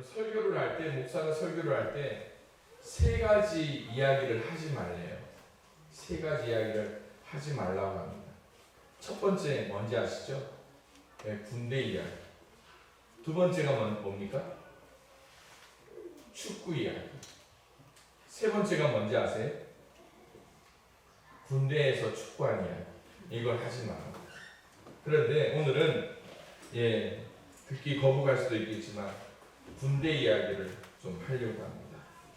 여러분 설교를 할 때, 목사가 설교를 할 때 세 가지 이야기를 하지 말래요. 세 가지 이야기를 하지 말라고 합니다. 첫 번째 뭔지 아시죠? 네, 군대 이야기. 두 번째가 뭡니까? 축구 이야기. 세 번째가 뭔지 아세요? 군대에서 축구하는 이야기. 이걸 하지 말라고. 그런데 오늘은 듣기 거부갈 수도 있겠지만 군대 이야기를 좀 하려고 합니다.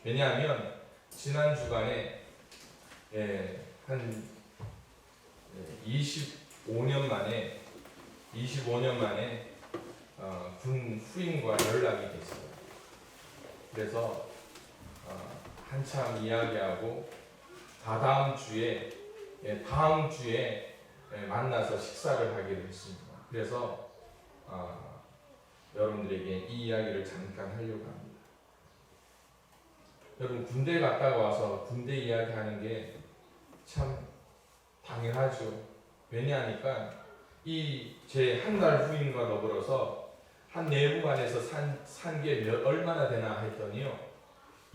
왜냐하면 지난 주간에 한 25년 만에 군 후임과 연락이 됐어요. 그래서 한참 이야기하고 다음 주에 만나서 식사를 하기로 했습니다. 그래서 여러분들에게 이 이야기를 잠깐 하려고 합니다. 여러분 군대 갔다가 와서 군대 이야기하는 게 참 당연하죠. 왜냐하니까 이 제 한 달 후임과 더불어서 한 내부관에서 산 게 얼마나 되나 했더니요,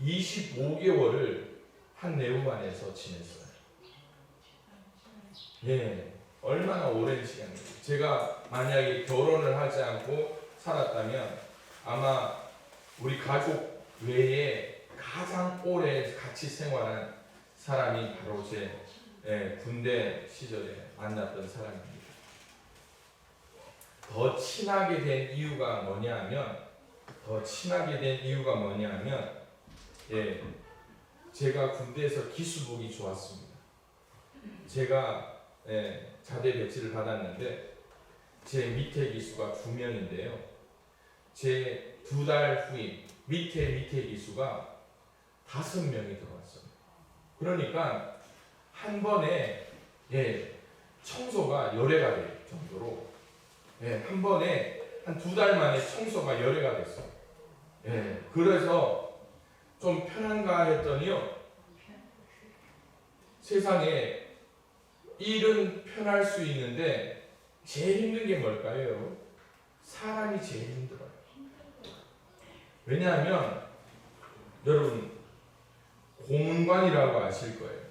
25개월을 한 내부관에서 지냈어요. 얼마나 오랜 시간이에요. 제가 만약에 결혼을 하지 않고 살았다면 아마 우리 가족 외에 가장 오래 같이 생활한 사람이 바로 제 군대 시절에 만났던 사람입니다. 더 친하게 된 이유가 뭐냐면 제가 군대에서 기수복이 좋았습니다. 제가 자대 배치를 받았는데 제 밑에 기수가 2명인데요. 제 2달 후임 밑에 기수가 5명이 들어왔어요. 그러니까 한 번에 청소가 열애가 될 정도로 한 번에 한 2달 만에 청소가 열애가 됐어요. 그래서 좀 편한가 했더니요, 세상에 일은 편할 수 있는데 제일 힘든 게 뭘까요? 사람이 제일 힘들어요. 왜냐하면 여러분 고문관이라고 아실 거예요.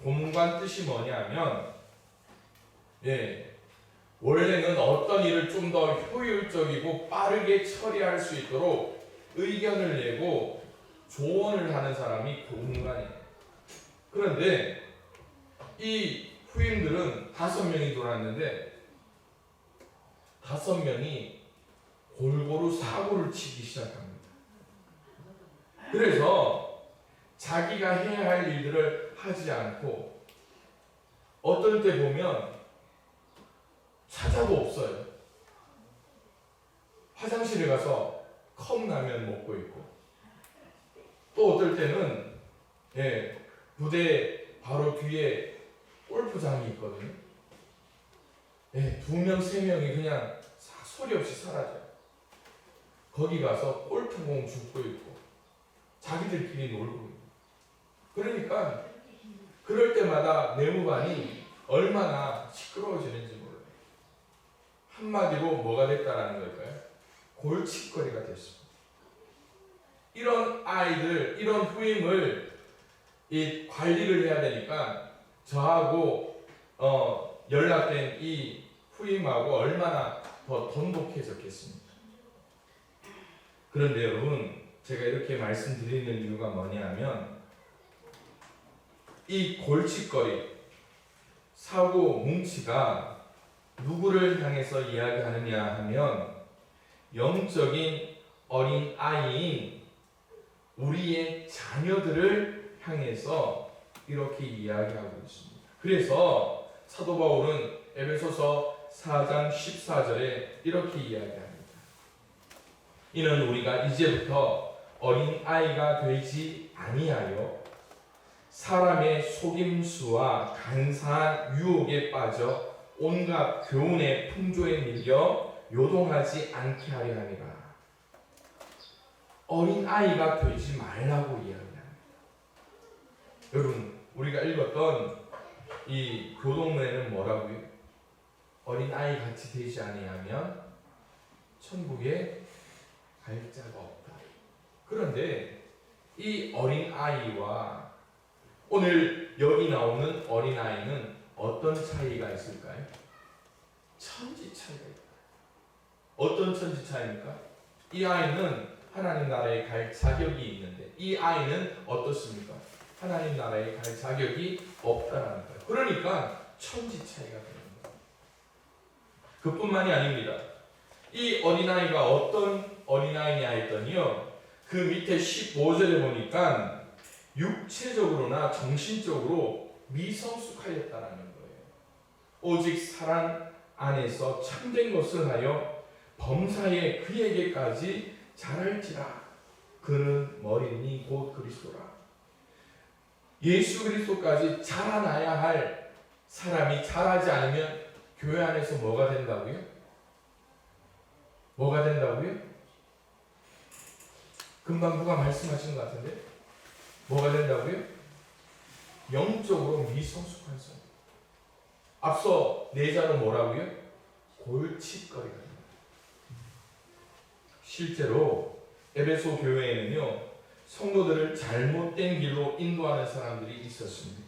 고문관 뜻이 뭐냐면 원래는 어떤 일을 좀 더 효율적이고 빠르게 처리할 수 있도록 의견을 내고 조언을 하는 사람이 고문관이에요. 그런데 이 후임들은 5명이 돌았는데 5명이 골고루 사고를 치기 시작합니다. 그래서 자기가 해야 할 일들을 하지 않고 어떨 때 보면 찾아도 없어요. 화장실에 가서 컵라면 먹고 있고, 또 어떨 때는 부대 바로 뒤에 골프장이 있거든요. 2명, 3명이 그냥 소리 없이 사라져요. 거기 가서 골프공 줍고 있고 자기들끼리 놀고 있고. 그러니까 그럴 때마다 내무반이 얼마나 시끄러워지는지 몰라요. 한마디로 뭐가 됐다라는 걸까요? 골칫거리가 됐습니다. 이런 아이들, 이런 후임을 관리를 해야 되니까 저하고 연락된 이 후임하고 얼마나 더 돈독해졌겠습니까? 그런데 여러분, 제가 이렇게 말씀드리는 이유가 뭐냐면 이 골칫거리, 사고 뭉치가 누구를 향해서 이야기하느냐 하면 영적인 어린 아이인 우리의 자녀들을 향해서 이렇게 이야기하고 있습니다. 그래서 사도 바울은 에베소서 4장 14절에 이렇게 이야기합니다. 이는 우리가 이제부터 어린 아이가 되지 아니하여 사람의 속임수와 간사한 유혹에 빠져 온갖 교훈의 풍조에 밀려 요동하지 않게 하려 함이라. 어린 아이가 되지 말라고 이야기합니다. 여러분, 우리가 읽었던 이 교동문에는 뭐라고요? 어린 아이 같이 되지 아니하면 천국에 갈 자가 없다. 그런데 이 어린 아이와 오늘 여기 나오는 어린 아이는 어떤 차이가 있을까요? 천지 차이가 있다. 어떤 천지 차이입니까? 이 아이는 하나님 나라에 갈 자격이 있는데 이 아이는 어떻습니까? 하나님 나라에 갈 자격이 없다라는 거예요. 그러니까 천지 차이가 되는 거예요. 그뿐만이 아닙니다. 이 어린아이가 어떤 어린아이냐 했더니요, 그 밑에 15절에 보니까 육체적으로나 정신적으로 미성숙하였다라는 거예요. 오직 사랑 안에서 참된 것을 하여 범사에 그에게까지 자랄지라. 그는 머리니 곧 그리스도라. 예수 그리스도까지 자라나야 할 사람이 자라지 않으면 교회 안에서 뭐가 된다고요? 뭐가 된다고요? 금방 누가 말씀하신 것 같은데? 뭐가 된다고요? 영적으로 미성숙한 사람. 앞서 내자로 뭐라고요? 골칫거리가 됩니다. 실제로 에베소 교회에는요, 성도들을 잘못된 길로 인도하는 사람들이 있었습니다.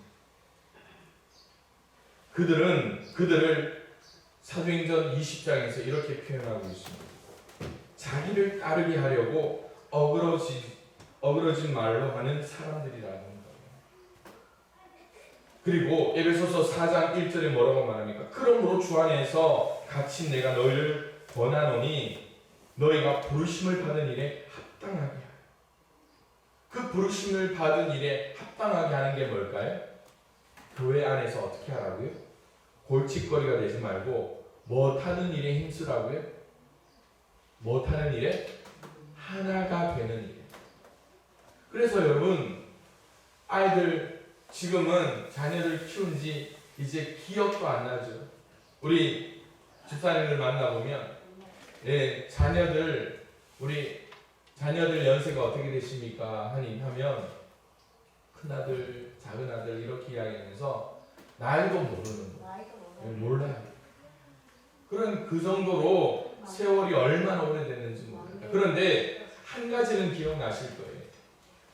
그들을 사도행전 20장에서 이렇게 표현하고 있습니다. 자기를 따르게 하려고 어그러진 말로 하는 사람들이라는 거예요. 그리고 에베소서 4장 1절에 뭐라고 말합니까? 그러므로 주 안에서 갇힌 내가 너희를 권하노니 너희가 부르심을 받은 일에 합당하게 하라. 그 부르심을 받은 일에 합당하게 하는 게 뭘까요? 교회 안에서 어떻게 하라고요? 골칫거리가 되지 말고 못하는 일에 힘쓰라고요? 못하는 일에 하나가 되는 일. 그래서 여러분, 아이들 지금은 자녀를 키운 지 이제 기억도 안 나죠. 우리 집사님을 만나보면 우리 자녀들 연세가 어떻게 되십니까? 하면 큰아들, 작은아들 이렇게 이야기하면서 나이도 모르는 거예요. 몰라요. 그런 그 정도로 세월이 얼마나 오래됐는지 모릅니다. 그런데 한 가지는 기억나실 거예요.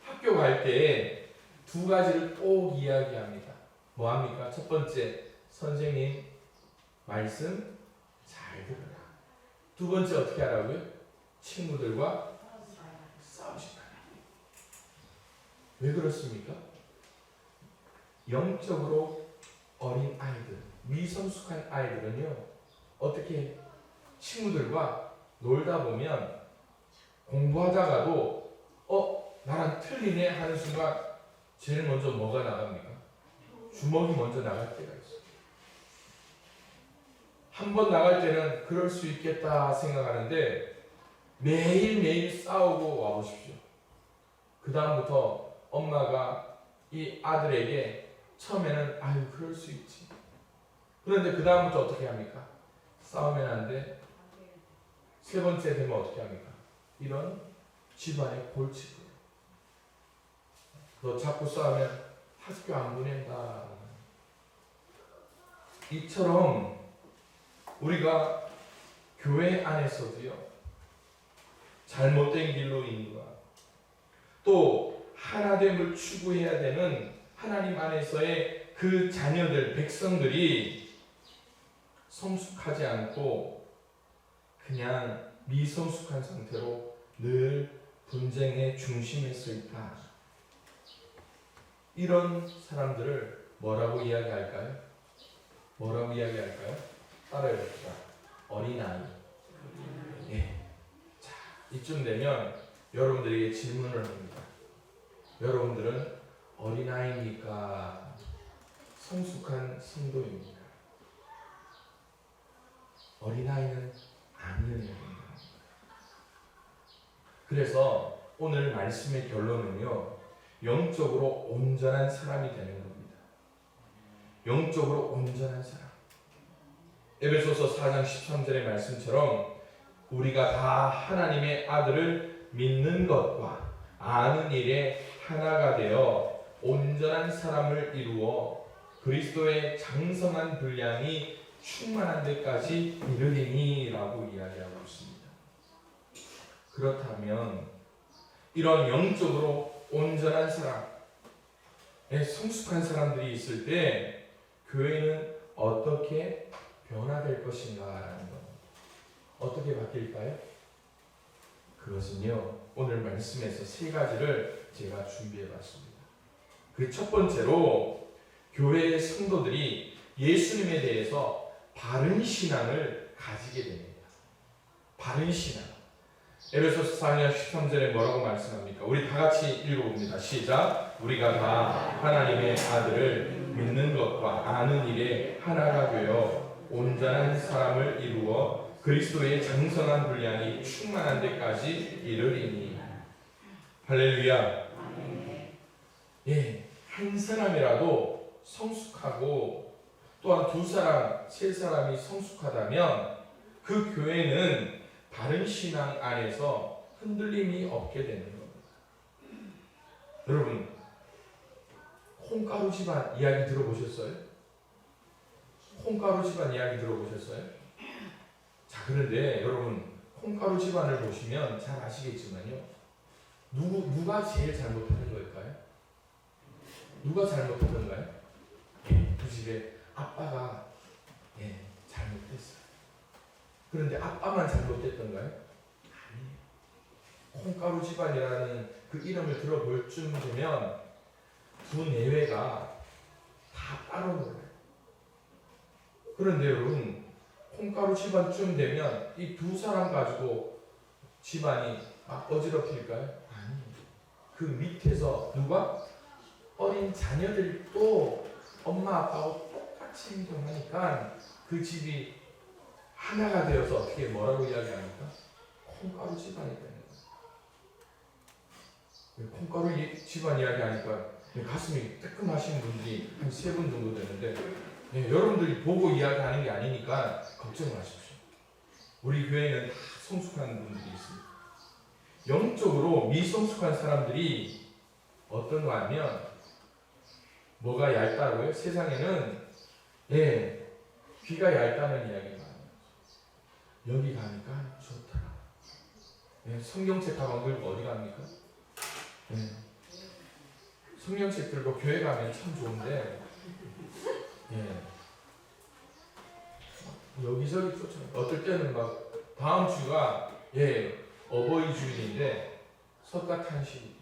학교 갈 때 두 가지를 꼭 이야기합니다. 뭐 합니까? 첫 번째, 선생님 말씀 잘 들어라. 두 번째 어떻게 하라고요? 친구들과 싸우지 마라. 왜 그렇습니까? 영적으로 어린 아이들, 미성숙한 아이들은요, 어떻게 친구들과 놀다 보면 공부하다가도 나랑 틀리네 하는 순간 제일 먼저 뭐가 나갑니까? 주먹이 먼저 나갈 때가 있어요. 한 번 나갈 때는 그럴 수 있겠다 생각하는데 매일매일 싸우고 와보십시오. 그 다음부터 엄마가 이 아들에게 처음에는 아유 그럴 수 있지. 그런데 그 다음부터 어떻게 합니까? 싸우면 안 돼. 세 번째 되면 어떻게 합니까? 이런 집안의 골칫거리. 너 자꾸 싸우면 학교 안 보낸다. 이처럼 우리가 교회 안에서도요, 잘못된 길로 인도하고 또 하나됨을 추구해야 되는 하나님 안에서의 그 자녀들, 백성들이 성숙하지 않고 그냥 미성숙한 상태로 늘 분쟁의 중심에 서 있다. 이런 사람들을 뭐라고 이야기할까요? 뭐라고 이야기할까요? 따라해봅시다. 어린아이. 예. 자, 이쯤 되면 여러분들에게 질문을 합니다. 여러분들은 어린아이입니까? 성숙한 성도입니까? 어린아이는 아니에요. 그래서 오늘 말씀의 결론은요, 영적으로 온전한 사람이 되는 겁니다. 영적으로 온전한 사람. 에베소서 4장 13절의 말씀처럼 우리가 다 하나님의 아들을 믿는 것과 아는 일에 하나가 되어 온전한 사람을 이루어 그리스도의 장성한 분량이 충만한 데까지 이르리니 라고 이야기하고 있습니다. 그렇다면 이런 영적으로 온전한 사람, 성숙한 사람들이 있을 때 교회는 어떻게 변화될 것인가라는 것. 어떻게 바뀔까요? 그것은요, 오늘 말씀에서 세 가지를 제가 준비해 봤습니다. 그 첫 번째로 교회의 성도들이 예수님에 대해서 바른 신앙을 가지게 됩니다. 바른 신앙. 에베소서 4장 13절에 뭐라고 말씀합니까? 우리 다 같이 읽어봅니다. 시작. 우리가 다 하나님의 아들을 믿는 것과 아는 일에 하나가 되어 온전한 사람을 이루어 그리스도의 장성한 분량이 충만한 데까지 이르리니. 할렐루야. 한 사람이라도 성숙하고 또한 두 사람, 세 사람이 성숙하다면 그 교회는 바른 신앙 안에서 흔들림이 없게 되는 겁니다. 여러분, 콩가루 집안 이야기 들어보셨어요? 콩가루 집안 이야기 들어보셨어요? 자, 그런데 여러분, 콩가루 집안을 보시면 잘 아시겠지만요, 누가 제일 잘못하는 걸까요? 누가 잘못하던가요? 그 집에 아빠가 잘못했어요. 그런데 아빠만 잘못했던가요? 아니에요. 콩가루 집안이라는 그 이름을 들어볼 쯤 되면 두 내외가 다 따로 놀아요. 그런데 여러분, 콩가루 집안쯤 되면 이 두 사람 가지고 집안이 막 어지럽힐까요? 아니에요. 그 밑에서 누가? 어린 자녀들도 엄마 아빠하고 똑같이 행동하니까 그 집이 하나가 되어서 어떻게 뭐라고 이야기합니까? 콩가루 집안이 되는 거예요. 콩가루 집안 이야기하니까 가슴이 뜨끔하신 분들이 한 3분 정도 되는데, 여러분들이 보고 이야기하는 게 아니니까 걱정 마십시오. 우리 교회는 다 성숙한 분들이 있습니다. 영적으로 미성숙한 사람들이 어떤가 하면 뭐가 얇다고요? 세상에는 귀가 얇다는 이야기가 많아요. 여기 가니까 좋더라. 성경책 가방 들고 어디 갑니까? 성경책 들고 교회 가면 참 좋은데 여기저기 쫓아요. 어떨 때는 막 다음 주가 어버이 주일인데 석가탄신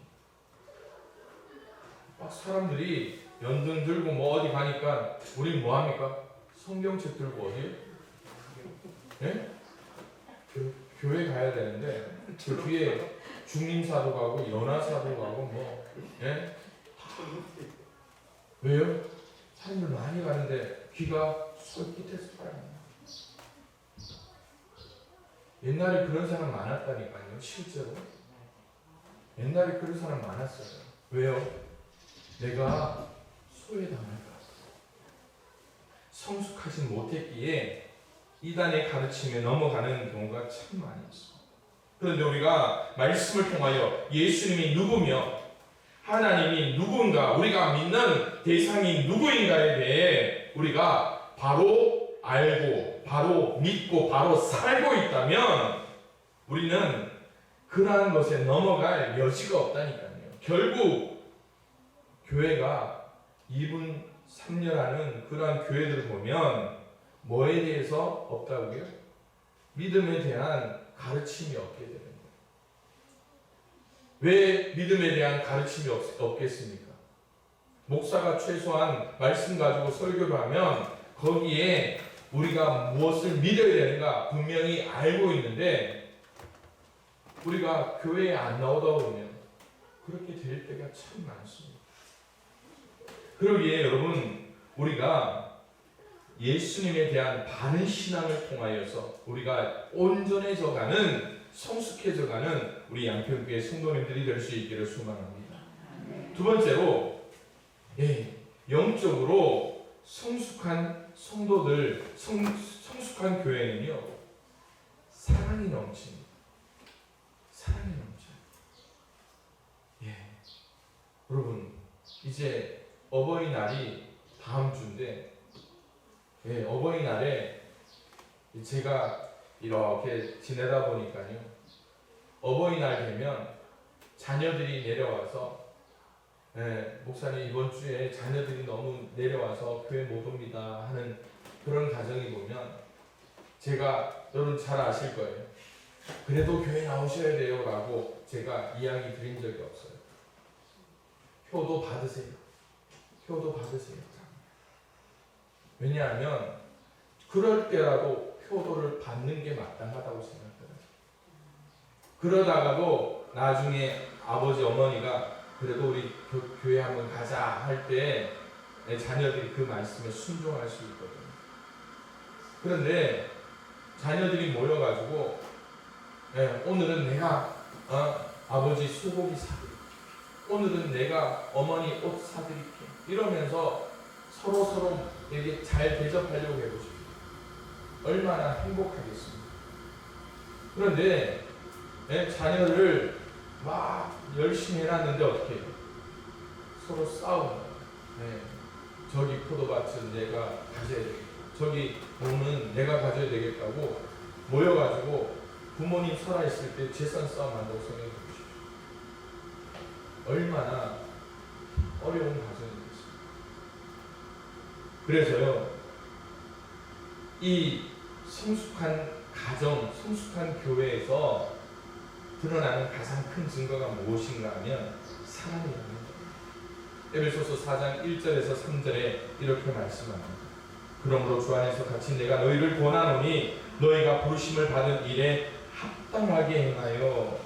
막 사람들이 연등 들고 뭐 어디 가니까 우린 뭐 합니까? 성경책 들고 어디요? 교회 가야 되는데 그 뒤에 중림사도 가고 연화사도 가고 뭐 왜요? 사람들 많이 가는데 귀가 솔깃해서 살아요. 옛날에 그런 사람 많았다니까요. 실제로 옛날에 그런 사람 많았어요. 왜요? 내가 소외당할까? 성숙하지 못했기에 이단의 가르침에 넘어가는 경우가 참 많이 있습니다. 그런데 우리가 말씀을 통하여 예수님이 누구며 하나님이 누군가, 우리가 믿는 대상이 누구인가에 대해 우리가 바로 알고 바로 믿고 바로 살고 있다면 우리는 그러한 것에 넘어갈 여지가 없다니까요. 결국 교회가 2분 3년하는 그러한 교회들을 보면 뭐에 대해서 없다고요? 믿음에 대한 가르침이 없게 되는 거예요. 왜 믿음에 대한 가르침이 없겠습니까? 목사가 최소한 말씀 가지고 설교를 하면 거기에 우리가 무엇을 믿어야 되는가 분명히 알고 있는데 우리가 교회에 안 나오다 보면 그렇게 될 때가 참 많습니다. 그러기에 여러분, 우리가 예수님에 대한 바른 신앙을 통하여서 우리가 온전해져가는, 성숙해져가는 우리 양평교회 성도님들이 될 수 있기를 소망합니다. 두 번째로, 영적으로 성숙한 성도들, 성숙한 교회는요, 사랑이 넘칩니다. 사랑이 넘쳐요. 여러분, 이제 어버이날이 다음 주인데, 어버이날에 제가 이렇게 지내다 보니까요, 어버이날 되면 자녀들이 내려와서 목사님 이번 주에 자녀들이 너무 내려와서 교회 못 옵니다 하는 그런 가정이 보면 제가 여러분 잘 아실 거예요. 그래도 교회 나오셔야 돼요 라고 제가 이야기 드린 적이 없어요. 효도 받으세요. 효도 받으세요. 왜냐하면 그럴 때라도 효도를 받는 게 마땅하다고 생각해요. 그러다가도 나중에 아버지 어머니가 그래도 우리 교회 한번 가자 할 때 자녀들이 그 말씀에 순종할 수 있거든요. 그런데 자녀들이 모여가지고 오늘은 내가 아버지 소고기 사드릴게, 오늘은 내가 어머니 옷 사드릴게 이러면서 서로에게 잘 대접하려고 해보십시오. 얼마나 행복하겠습니까? 그런데 자녀를 막 열심히 해놨는데 어떻게 해요? 서로 싸우는 거예요. 저기 포도밭은 내가 가져야 되겠다, 저기 돈은 내가 가져야 되겠다고 모여가지고 부모님 살아있을 때 재산 싸움 한다고 생각해 보십시오. 얼마나 어려운 가정이겠습니까? 그래서요, 이 성숙한 가정, 성숙한 교회에서 드러나는 가장 큰 증거가 무엇인가 하면 사랑이라는 거예요. 에베소서 4장 1절에서 3절에 이렇게 말씀합니다. 그러므로 주 안에서 같이 내가 너희를 권하노니 너희가 부르심을 받은 일에 합당하게 행하여,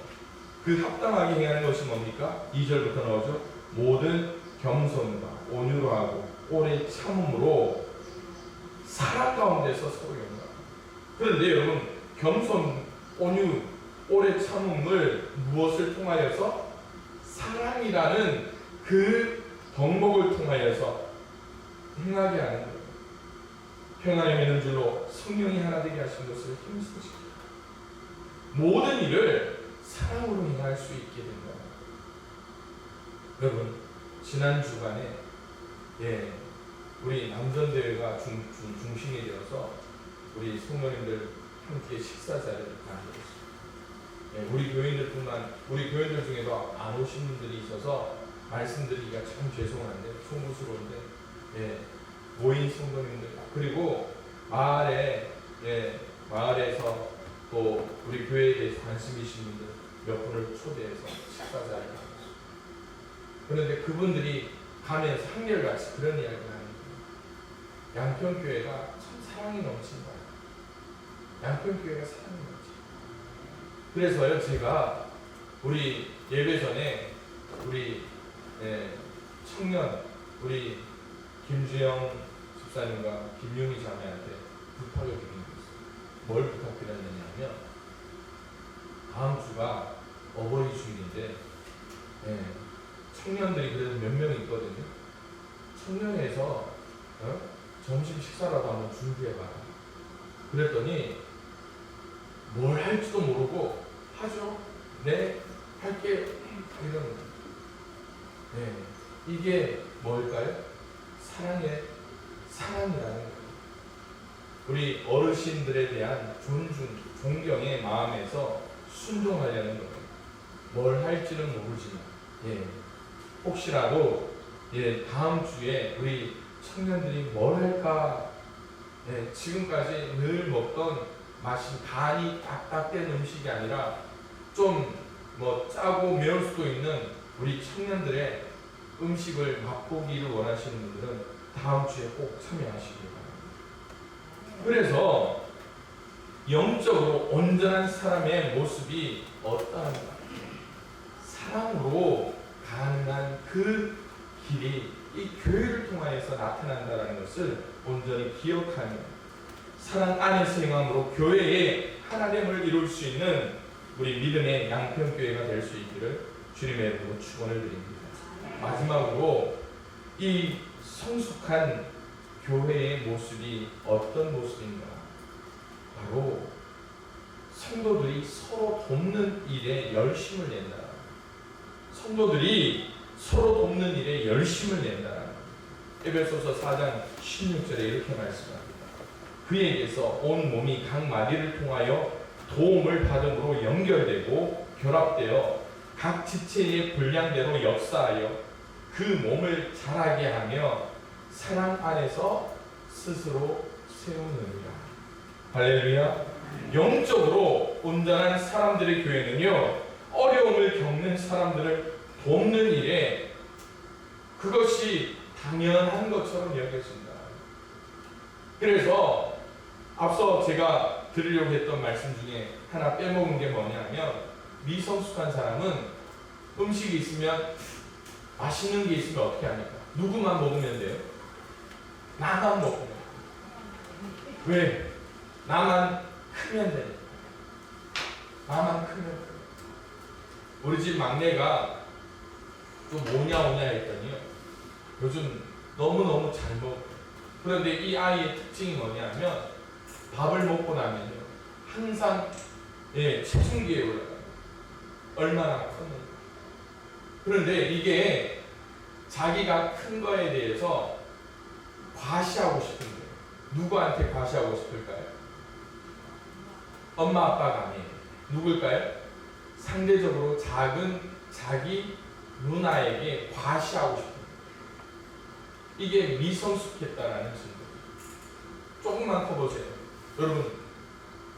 그 합당하게 행하는 것이 뭡니까? 2절부터 나오죠. 모든 겸손과 온유로 하고 오래 참음으로 사랑 가운데서 서로 용납. 그런데 여러분, 겸손, 온유, 오래 참음을 무엇을 통하여서? 사랑이라는 그 덕목을 통하여서 행하게 하는 거예요. 평안에 매는 줄로 성령이 하나 되게 하신 것을 힘쓰시고 모든 일을 사랑으로 행할 수 있게 된다. 여러분, 지난 주간에 우리 남전대회가 중심이 되어서 우리 성도님들 함께 식사 자리를 만들었습니다. 우리 교인들 중에도 안 오신 분들이 있어서 말씀드리기가 참 죄송한데, 송구스러운데, 모인 성도님들, 그리고 마을에서 또 우리 교회에 대해서 관심이신 분들 몇 분을 초대해서 식사 자리를 하셨습니다. 그런데 그분들이 가면서 한결같이 그런 이야기를 하는 거예요. 양평교회가 참 사랑이 넘친다. 양평교회가 사랑이 넘친다. 그래서요, 제가 우리 예배 전에 우리 청년, 우리 김주영 집사님과 김용희 자매한테 부탁을 드린 게 있어요. 뭘 부탁드렸느냐면, 다음 주가 어버이 주일인데 청년들이 그래도 몇 명 있거든요. 청년회에서 점심 식사라도 한번 준비해봐라. 그랬더니 뭘 할지도 모르고 하죠. 네, 할게요. 이러는 거예요. 이게 뭘까요? 사랑이라는 거예요. 우리 어르신들에 대한 존경의 마음에서 순종하려는 거예요. 뭘 할지는 모르지만, 혹시라도 다음 주에 우리 청년들이 뭘 할까, 지금까지 늘 먹던 맛이 간이 딱딱된 음식이 아니라 좀 짜고 매울 수도 있는 우리 청년들의 음식을 맛보기를 원하시는 분들은 다음 주에 꼭 참여하시길 바랍니다. 그래서 영적으로 온전한 사람의 모습이 어떠한가? 사랑으로 가능한 그 길이 이 교회를 통하여서 나타난다는 것을 온전히 기억하며 사랑 안에서 행함으로 교회의 하나됨을 이룰 수 있는 우리 믿음의 양평교회가 될 수 있기를 주님의 이름으로 축원을 드립니다. 마지막으로 이 성숙한 교회의 모습이 어떤 모습인가? 바로 성도들이 서로 돕는 일에 열심을 낸다. 성도들이 서로 돕는 일에 열심을 낸다. 에베소서 4장 16절에 이렇게 말씀합니다. 그에게서 온 몸이 각 마디를 통하여 도움을 받음으로 연결되고 결합되어 각 지체의 분량대로 역사하여 그 몸을 자라게 하며 사랑 안에서 스스로 세우느니라. 할렐루야. 영적으로 온전한 사람들의 교회는요, 어려움을 겪는 사람들을 돕는 일에 그것이 당연한 것처럼 여겨진다. 그래서 앞서 제가 드리려고 했던 말씀 중에 하나 빼먹은 게 뭐냐면, 미성숙한 사람은 음식이 있으면, 맛있는 게 있으면 어떻게 합니까? 누구만 먹으면 돼요? 나만 먹으면 돼요. 왜? 나만 크면 되니까. 나만 크면 돼요. 우리 집 막내가 또 뭐냐 했더니요, 요즘 너무너무 잘 먹어요. 그런데 이 아이의 특징이 뭐냐면, 밥을 먹고 나면요, 항상 체중계에 올라가요. 얼마나 크는가. 그런데 이게 자기가 큰 거에 대해서 과시하고 싶은 거예요. 누구한테 과시하고 싶을까요? 엄마 아빠가 아니에요. 누굴까요? 상대적으로 작은 자기 누나에게 과시하고 싶은 거예요. 이게 미성숙했다라는 증거예요. 조금만 커보세요. 여러분,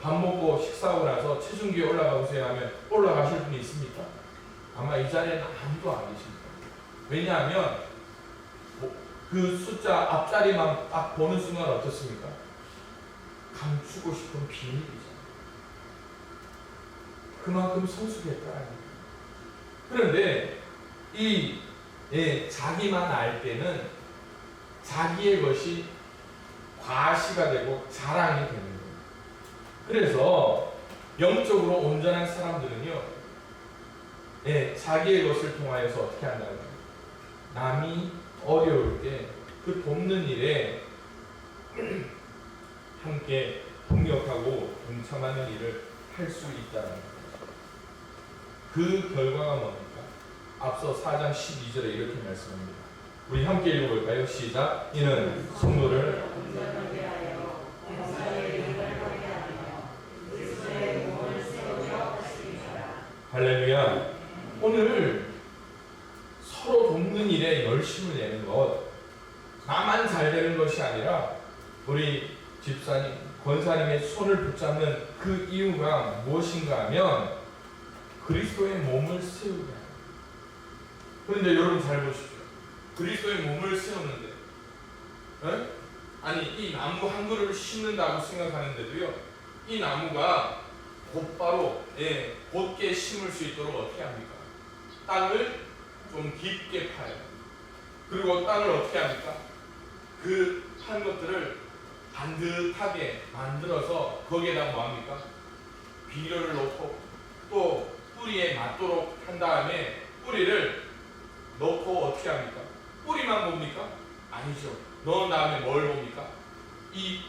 밥 먹고 식사하고 나서 체중계에 올라가 보세요 하면 올라가실 분이 있습니까? 아마 이 자리에는 아무도 안 계십니다. 왜냐하면 그 숫자 앞자리만 딱 보는 순간 어떻습니까? 감추고 싶은 비밀이죠. 그만큼 성숙했다. 그런데 이 자기만 알 때는 자기의 것이 과시가 되고 자랑이 되는 거예요. 그래서 영적으로 온전한 사람들은요, 자기의 것을 통하여서 어떻게 한다고요? 남이 어려울 때 그 돕는 일에 함께 동력하고 동참하는 일을 할 수 있다는 거예요. 그 결과가 뭡니까? 앞서 4장 12절에 이렇게 말씀합니다. 우리 함께 읽어볼까요? 시작. 이는 성도를 할렐루야. 오늘 서로 돕는 일에 열심을 내는 것, 나만 잘 되는 것이 아니라 우리 집사님, 권사님의 손을 붙잡는 그 이유가 무엇인가 하면 그리스도의 몸을 세우게 합니다. 그런데 여러분 잘 보십시오. 그리스도의 몸을 세우는데, 아니 이 나무 한 그루를 심는다고 생각하는데도요, 이 나무가 곧바로 곧게 심을 수 있도록 어떻게 합니까? 땅을 좀 깊게 파요. 그리고 땅을 어떻게 합니까? 그 판 것들을 반듯하게 만들어서 거기에다 뭐합니까? 비료를 넣고 또 뿌리에 맞도록 한 다음에 뿌리를 넣고 어떻게 합니까? 뿌리만 봅니까? 아니죠. 넣은 다음에 뭘 봅니까? 이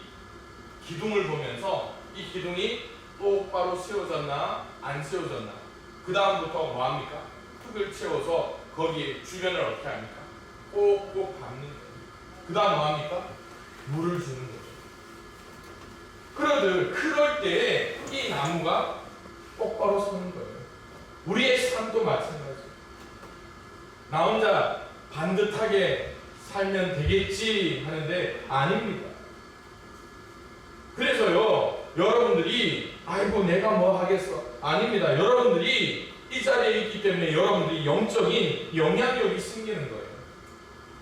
기둥을 보면서 이 기둥이 똑바로 세워졌나 안 세워졌나, 그 다음부터 뭐합니까? 흙을 채워서 거기에 주변을 어떻게 합니까? 꼭꼭 밟는 거예요. 그 다음 뭐합니까? 물을 주는 거죠. 그럴 때 이 나무가 똑바로 서는 거예요. 우리의 삶도 마찬가지예요. 나 혼자 반듯하게 살면 되겠지 하는데 아닙니다. 그래서요, 여러분들이 아이고 내가 뭐 하겠어, 아닙니다. 여러분들이 이 자리에 있기 때문에 여러분들이 영적인 영향력이 생기는 거예요.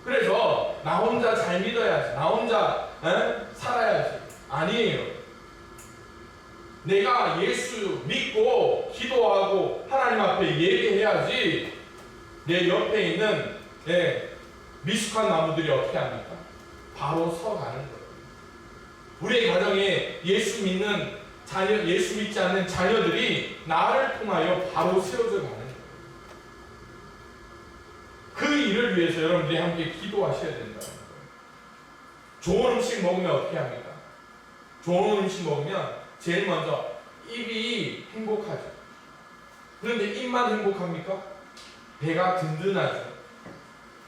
그래서 나 혼자 잘 믿어야지, 나 혼자 살아야지, 아니에요. 내가 예수 믿고 기도하고 하나님 앞에 예배해야지 내 옆에 있는 미숙한 나무들이 어떻게 합니까? 바로 서가는 거예요. 우리의 가정에 예수 믿는 자녀, 예수 믿지 않는 자녀들이 나를 통하여 바로 세워져 가는 거예요. 그 일을 위해서 여러분들이 함께 기도하셔야 된다는 거예요. 좋은 음식 먹으면 어떻게 합니까? 좋은 음식 먹으면 제일 먼저 입이 행복하죠. 그런데 입만 행복합니까? 배가 든든하죠.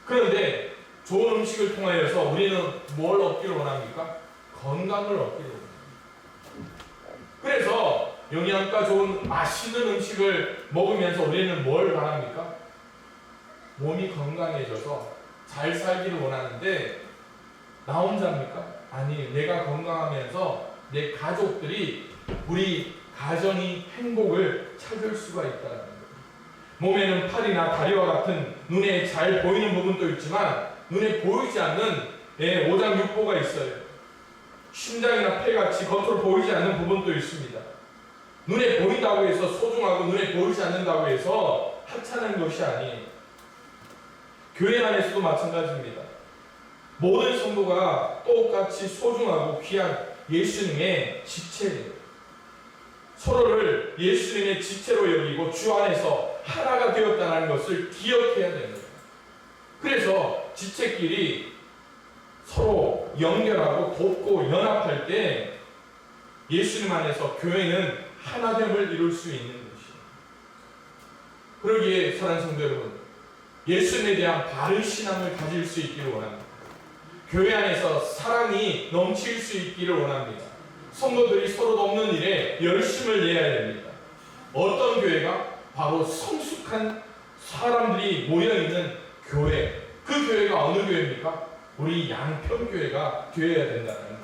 그런데 좋은 음식을 통하여서 우리는 뭘 얻기를 원합니까? 건강을 얻기를 원합니다. 그래서 영양가 좋은 맛있는 음식을 먹으면서 우리는 뭘 바랍니까? 몸이 건강해져서 잘 살기를 원하는데 나 혼자입니까? 아니, 내가 건강하면서 내 가족들이, 우리 가정이 행복을 찾을 수가 있다는 거예요. 몸에는 팔이나 다리와 같은 눈에 잘 보이는 부분도 있지만 눈에 보이지 않는 오장육부가 있어요. 심장이나 폐같이 겉으로 보이지 않는 부분도 있습니다. 눈에 보인다고 해서 소중하고 눈에 보이지 않는다고 해서 하찮은 것이 아니에요. 교회 안에서도 마찬가지입니다. 모든 성도가 똑같이 소중하고 귀한 예수님의 지체예요. 서로를 예수님의 지체로 여기고 주 안에서 하나가 되었다는 것을 기억해야 됩니다. 그래서 지체끼리 서로 연결하고 돕고 연합할 때 예수님 안에서 교회는 하나됨을 이룰 수 있는 것이에요. 그러기에 사랑하는 성도 여러분, 예수님에 대한 바른 신앙을 가질 수 있기를 원합니다. 교회 안에서 사랑이 넘칠 수 있기를 원합니다. 성도들이 서로 돕는 일에 열심을 내야 됩니다. 어떤 교회가? 바로 성숙한 사람들이 모여있는 교회. 그 교회가 어느 교회입니까? 우리 양평교회가 되어야 된다는 거예요.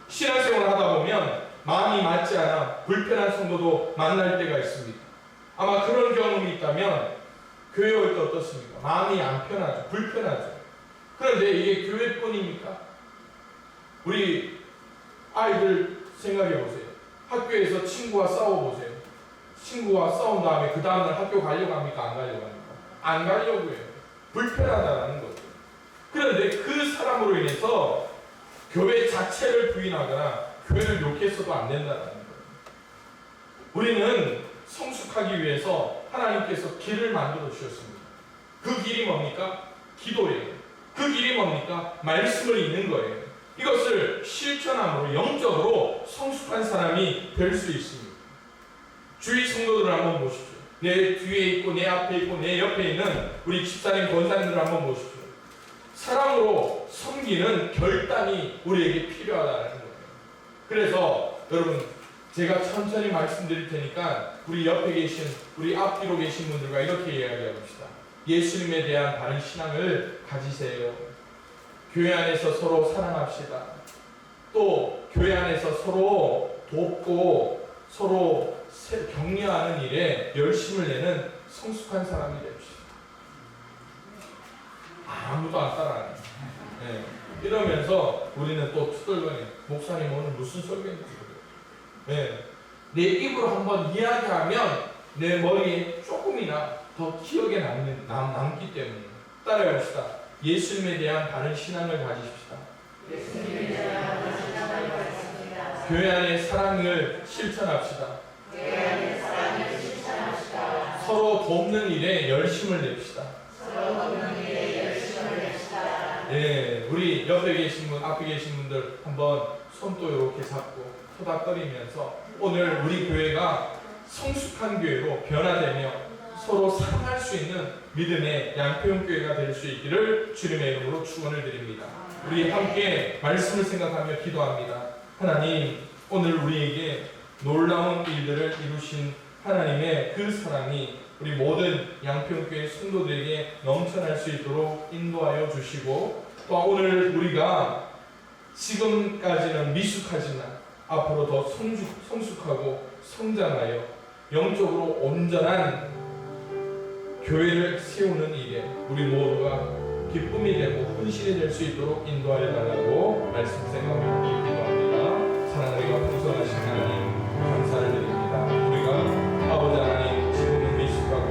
신앙생활을 하다 보면 마음이 맞지 않아 불편한 성도도 만날 때가 있습니다. 아마 그런 경험이 있다면 교회 올 때 어떻습니까? 마음이 안 편하죠. 불편하죠. 그런데 이게 교회뿐입니까? 우리 아이들 생각해 보세요. 학교에서 친구와 싸워보세요. 친구와 싸운 다음에 그 다음날 학교 가려고 합니까? 안 가려고 합니까? 안 가려고 해요. 불편하다는 거죠. 그런데 그 사람으로 인해서 교회 자체를 부인하거나 교회를 욕해서도 안 된다는 거예요. 우리는 성숙하기 위해서 하나님께서 길을 만들어 주셨습니다. 그 길이 뭡니까? 기도예요. 그 길이 뭡니까? 말씀을 읽는 거예요. 이것을 실천함으로 영적으로 성숙한 사람이 될 수 있습니다. 주위 성도들을 한번 보십시오. 내 뒤에 있고 내 앞에 있고 내 옆에 있는 우리 집사님 권사님들을 한번 보십시오. 사랑으로 섬기는 결단이 우리에게 필요하다는 거예요. 그래서 여러분, 제가 천천히 말씀드릴 테니까 우리 옆에 계신, 우리 앞뒤로 계신 분들과 이렇게 이야기해봅시다. 예수님에 대한 바른 신앙을 가지세요. 교회 안에서 서로 사랑합시다. 또 교회 안에서 서로 돕고 서로 격려하는 일에 열심을 내는 성숙한 사람이 됩시다. 아무도 안 따라하네. 네. 이러면서 우리는 또 투덜거리, 목사님 오늘 무슨 설교인지 네. 내 입으로 한번 이야기하면 내 머리에 조금이나 더 기억에 남기 때문에 따라해봅시다. 예수님에 대한 바른 신앙을 가지십시다. 교회 안에 사랑을 실천합시다. 서로 돕는 일에 열심을 냅시다. 네, 우리 옆에 계신 분, 앞에 계신 분들 한번 손도 이렇게 잡고 토닥거리면서 오늘 우리 교회가 성숙한 교회로 변화되며 서로 사랑할 수 있는 믿음의 양평교회가 될 수 있기를 주님의 이름으로 축원을 드립니다. 우리 함께 말씀을 생각하며 기도합니다. 하나님, 오늘 우리에게 놀라운 일들을 이루신 하나님의 그 사랑이 우리 모든 양평교회 성도들에게 넘쳐날 수 있도록 인도하여 주시고, 또 오늘 우리가 지금까지는 미숙하지만 앞으로 더 성숙하고 성장하여 영적으로 온전한 교회를 세우는 일에 우리 모두가 기쁨이 되고 헌신이 될 수 있도록 인도하여 달라고 말씀 생각하며 기도합니다. 사랑하고 풍성하신 하나님 감사를 드립니다. 우리가 아버지 하나님 지금은 미숙하고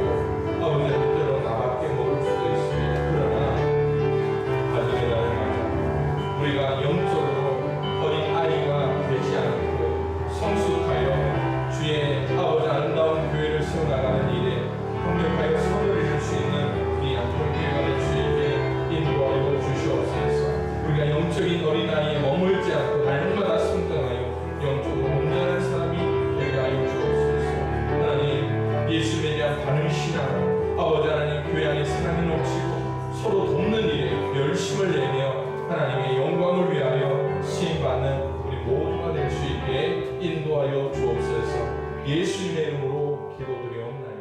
아버지 하나님 때로 나밖에 모를 수도 있습니다. 그러나 가정의 날을 맞아 우리가 영적으로 어린 아이가 되지 않고 성숙하여 주의 아버지 아름다운 교회를 세워나가는 일에 강력하여 선을 이룰 수 있는 우리 양평교회가 될 수 있게 인도하여 주시옵소서. 우리가 영적인 어린아이에 머물지 않고 날마다 성장하여 영적으로 온전한 사람이 되게 하여 주옵소서. 하나님, 예수님에 대한 바른 신앙, 아버지 하나님 교회 안에 사랑이 넘치고 서로 돕는 일에 열심을 내며 하나님의 영광을 위하여 쓰임받는 우리 모두가 될 수 있게 인도하여 주옵소서. 예수님의 이름으로 기도드리옵나이다.